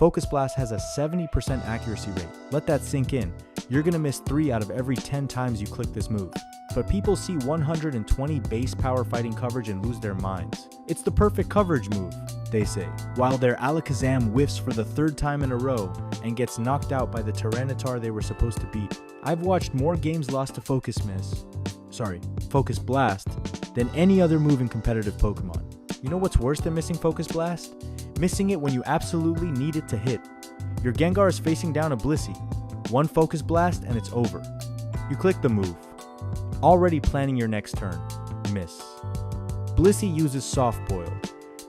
Focus Blast has a 70% accuracy rate. Let that sink in. You're gonna miss 3 out of every 10 times you click this move. But people see 120 base power fighting coverage and lose their minds. It's the perfect coverage move, they say, while their Alakazam whiffs for the 3rd time in a row and gets knocked out by the Tyranitar they were supposed to beat. I've watched more games lost to Focus Blast than any other move in competitive Pokemon. You know what's worse than missing Focus Blast? Missing it when you absolutely need it to hit. Your Gengar is facing down a Blissey. One Focus Blast and it's over. You click the move, already planning your next turn. Miss. Blissey uses Soft Boil.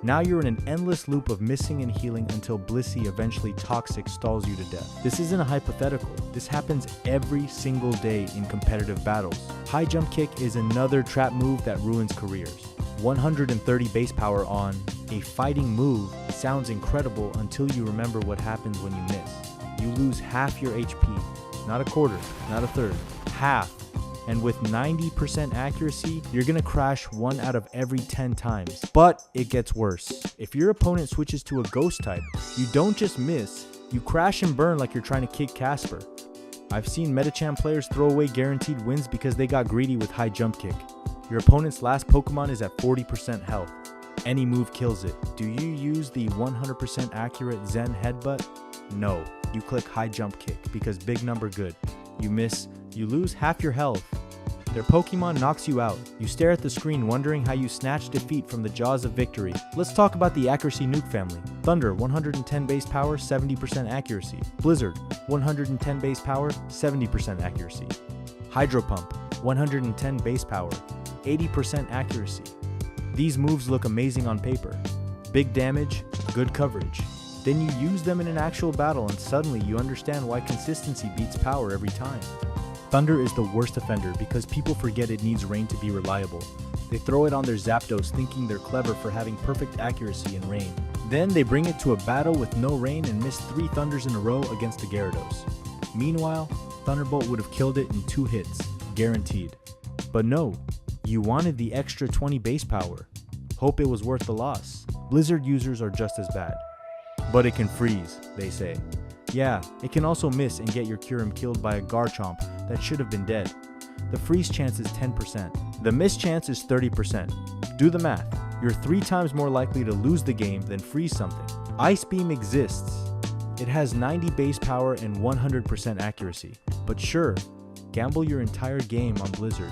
Now you're in an endless loop of missing and healing until Blissey eventually Toxic stalls you to death. This isn't a hypothetical. This happens every single day in competitive battles. High Jump Kick is another trap move that ruins careers. 130 base power on a fighting move sounds incredible until you remember what happens when you miss. You lose half your HP, not a quarter, not a third, half. And with 90% accuracy, you're gonna crash 1 out of every 10 times. But it gets worse. If your opponent switches to a ghost type, you don't just miss, you crash and burn like you're trying to kick Casper. I've seen Metachamp players throw away guaranteed wins because they got greedy with High Jump Kick. Your opponent's last Pokemon is at 40% health. Any move kills it. Do you use the 100% accurate Zen Headbutt? No. You click High Jump Kick because big number good. You miss, you lose half your health. Their Pokemon knocks you out. You stare at the screen wondering how you snatch defeat from the jaws of victory. Let's talk about the accuracy nuke family. Thunder, 110 base power, 70% accuracy. Blizzard, 110 base power, 70% accuracy. Hydro Pump, 110 base power, 80% accuracy. These moves look amazing on paper. Big damage, good coverage. Then you use them in an actual battle and suddenly you understand why consistency beats power every time. Thunder is the worst offender because people forget it needs rain to be reliable. They throw it on their Zapdos thinking they're clever for having perfect accuracy in rain. Then they bring it to a battle with no rain and miss 3 Thunders in a row against the Gyarados. Meanwhile, Thunderbolt would have killed it in 2 hits, guaranteed. But no, you wanted the extra 20 base power. Hope it was worth the loss. Blizzard users are just as bad. But it can freeze, they say. Yeah, it can also miss and get your Kyurem killed by a Garchomp that should have been dead. The freeze chance is 10%. The miss chance is 30%. Do the math. You're 3 times more likely to lose the game than freeze something. Ice Beam exists. It has 90 base power and 100% accuracy. But sure, gamble your entire game on Blizzard.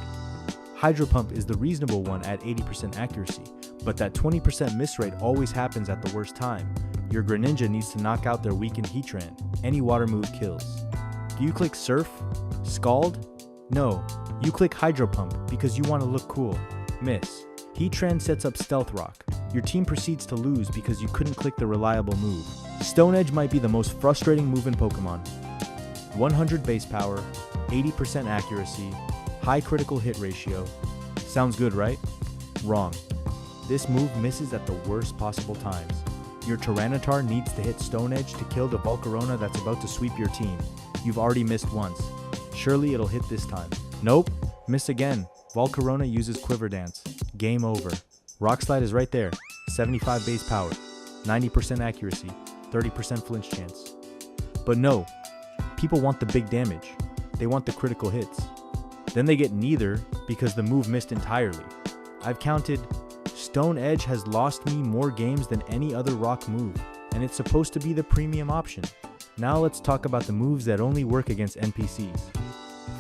Hydro Pump is the reasonable one at 80% accuracy, but that 20% miss rate always happens at the worst time. Your Greninja needs to knock out their weakened Heatran. Any water move kills. Do you click Surf? Scald? No, you click Hydro Pump because you want to look cool. Miss. Heatran sets up Stealth Rock. Your team proceeds to lose because you couldn't click the reliable move. Stone Edge might be the most frustrating move in Pokemon. 100 base power, 80% accuracy, high critical hit ratio. Sounds good, right? Wrong. This move misses at the worst possible times. Your Tyranitar needs to hit Stone Edge to kill the Volcarona that's about to sweep your team. You've already missed once. Surely it'll hit this time. Nope. Miss again. Volcarona uses Quiver Dance. Game over. Rock Slide is right there. 75 base power. 90% accuracy. 30% flinch chance. But no. People want the big damage. They want the critical hits. Then they get neither because the move missed entirely. I've counted. Stone Edge has lost me more games than any other rock move, and it's supposed to be the premium option. Now let's talk about the moves that only work against NPCs.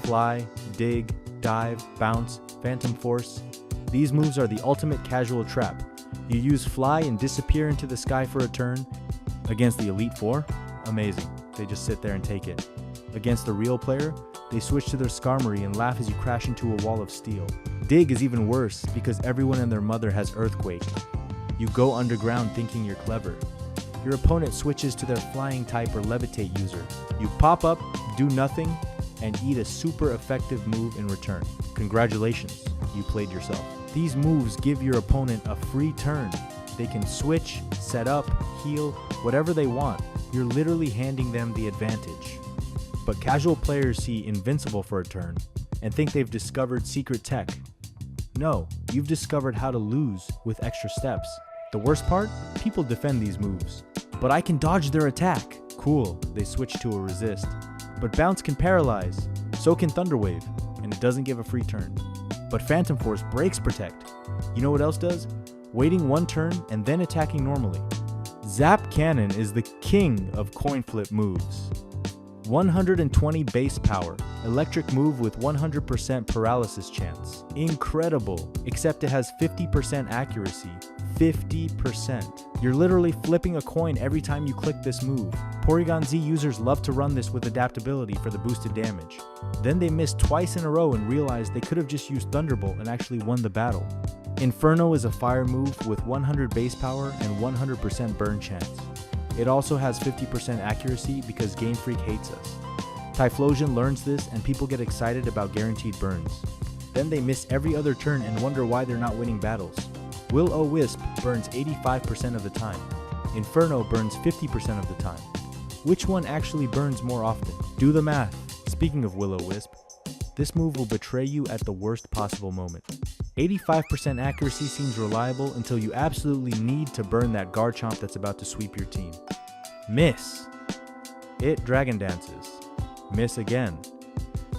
Fly, Dig, Dive, Bounce, Phantom Force. These moves are the ultimate casual trap. You use Fly and disappear into the sky for a turn. Against the Elite Four? Amazing. They just sit there and take it. Against a real player, they switch to their Skarmory and laugh as you crash into a wall of steel. Dig is even worse because everyone and their mother has Earthquake. You go underground thinking you're clever. Your opponent switches to their Flying type or Levitate user. You pop up, do nothing, and eat a super effective move in return. Congratulations, you played yourself. These moves give your opponent a free turn. They can switch, set up, heal, whatever they want. You're literally handing them the advantage. But casual players see Invincible for a turn and think they've discovered secret tech. No, you've discovered how to lose with extra steps. The worst part? People defend these moves. But I can dodge their attack. Cool, they switch to a resist. But Bounce can paralyze, so can Thunder Wave, and it doesn't give a free turn. But Phantom Force breaks Protect. You know what else does? Waiting one turn and then attacking normally. Zap Cannon is the king of coin flip moves. 120 base power, electric move with 100% paralysis chance. Incredible, except it has 50% accuracy. 50%. You're literally flipping a coin every time you click this move. Porygon Z users love to run this with adaptability for the boosted damage. Then they missed twice in a row and realized they could have just used Thunderbolt and actually won the battle. Inferno is a fire move with 100 base power and 100% burn chance. It also has 50% accuracy because Game Freak hates us. Typhlosion learns this and people get excited about guaranteed burns. Then they miss every other turn and wonder why they're not winning battles. Will-O-Wisp burns 85% of the time. Inferno burns 50% of the time. Which one actually burns more often? Do the math. Speaking of Will-O-Wisp, this move will betray you at the worst possible moment. 85% accuracy seems reliable until you absolutely need to burn that Garchomp that's about to sweep your team. Miss. It Dragon Dances. Miss again.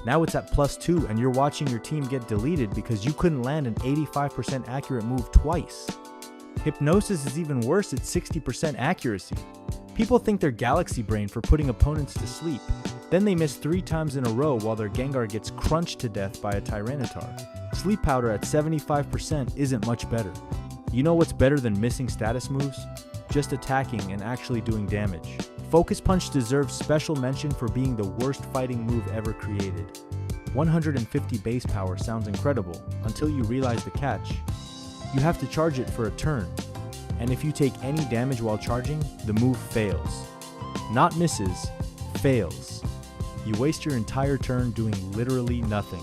Now it's at +2 and you're watching your team get deleted because you couldn't land an 85% accurate move twice. Hypnosis is even worse at 60% accuracy. People think they're Galaxy Brain for putting opponents to sleep. Then they miss 3 times in a row while their Gengar gets crunched to death by a Tyranitar. Sleep Powder at 75% isn't much better. You know what's better than missing status moves? Just attacking and actually doing damage. Focus Punch deserves special mention for being the worst fighting move ever created. 150 base power sounds incredible until you realize the catch. You have to charge it for a turn, and if you take any damage while charging, the move fails. Not misses, fails. You waste your entire turn doing literally nothing.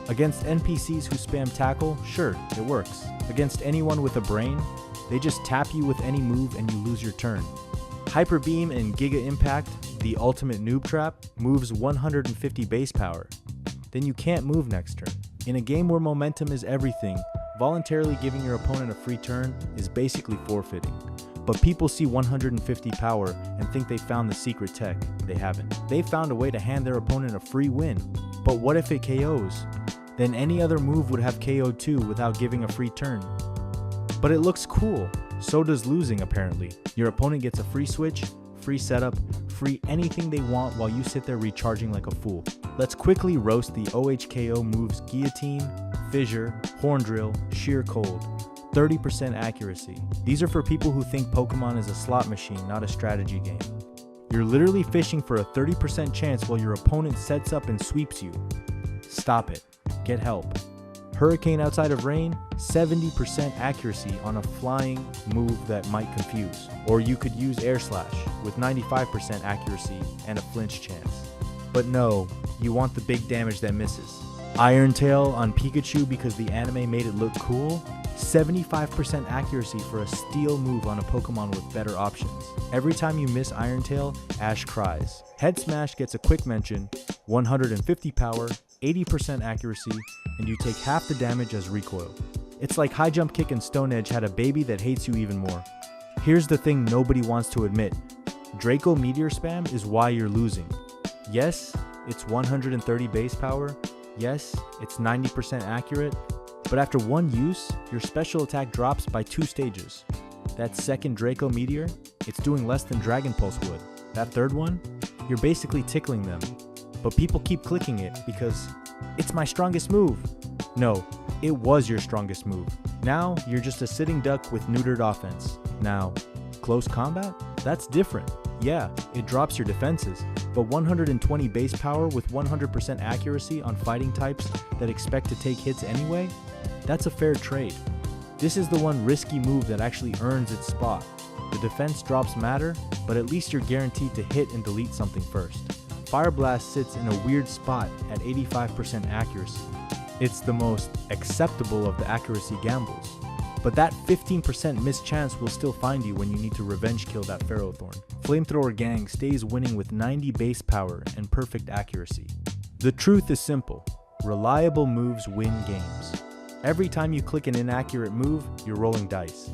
Against NPCs who spam tackle, sure, it works. Against anyone with a brain, they just tap you with any move and you lose your turn. Hyper Beam and Giga Impact, the ultimate noob trap, moves 150 base power. Then you can't move next turn. In a game where momentum is everything, voluntarily giving your opponent a free turn is basically forfeiting. But people see 150 power and think they found the secret tech. They haven't. They found a way to hand their opponent a free win. But what if it KOs? Then any other move would have KO'd too without giving a free turn. But it looks cool. So does losing, apparently. Your opponent gets a free switch, free setup, free anything they want while you sit there recharging like a fool. Let's quickly roast the OHKO moves Guillotine, Fissure, Horn Drill, Sheer Cold. 30% accuracy. These are for people who think Pokemon is a slot machine, not a strategy game. You're literally fishing for a 30% chance while your opponent sets up and sweeps you. Stop it. Get help. Hurricane outside of rain, 70% accuracy on a flying move that might confuse. Or you could use Air Slash with 95% accuracy and a flinch chance. But no, you want the big damage that misses. Iron Tail on Pikachu because the anime made it look cool? 75% accuracy for a steel move on a Pokemon with better options. Every time you miss Iron Tail, Ash cries. Head Smash gets a quick mention, 150 power, 80% accuracy, and you take half the damage as recoil. It's like High Jump Kick and Stone Edge had a baby that hates you even more. Here's the thing nobody wants to admit. Draco Meteor spam is why you're losing. Yes, it's 130 base power. Yes, it's 90% accurate. But after one use, your special attack drops by 2 stages. That second Draco Meteor, it's doing less than Dragon Pulse would. That third one, you're basically tickling them. But people keep clicking it because it's my strongest move. No, it was your strongest move. Now, you're just a sitting duck with neutered offense. Now, close combat? That's different. Yeah, it drops your defenses, but 120 base power with 100% accuracy on fighting types that expect to take hits anyway? That's a fair trade. This is the one risky move that actually earns its spot. The defense drops matter, but at least you're guaranteed to hit and delete something first. Fire Blast sits in a weird spot at 85% accuracy. It's the most acceptable of the accuracy gambles. But that 15% missed chance will still find you when you need to revenge kill that Ferrothorn. Flamethrower Gang stays winning with 90 base power and perfect accuracy. The truth is simple. Reliable moves win games. Every time you click an inaccurate move, you're rolling dice.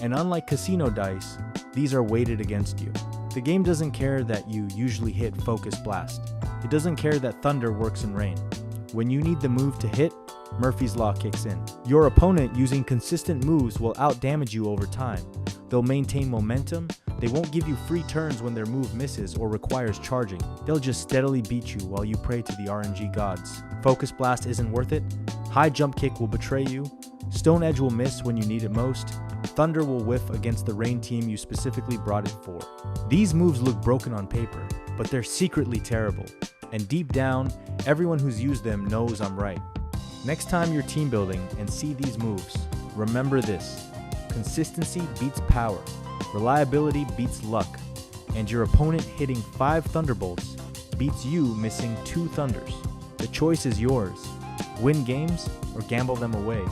And unlike casino dice, these are weighted against you. The game doesn't care that you usually hit Focus Blast. It doesn't care that Thunder works in rain. When you need the move to hit, Murphy's Law kicks in. Your opponent using consistent moves will outdamage you over time. They'll maintain momentum. They won't give you free turns when their move misses or requires charging. They'll just steadily beat you while you pray to the RNG gods. Focus Blast isn't worth it. High Jump Kick will betray you. Stone Edge will miss when you need it most. Thunder will whiff against the rain team you specifically brought it for. These moves look broken on paper, but they're secretly terrible. And deep down, everyone who's used them knows I'm right. Next time you're team building and see these moves, remember this: consistency beats power, reliability beats luck, and your opponent hitting 5 Thunderbolts beats you missing 2 Thunders. The choice is yours. Win games or gamble them away.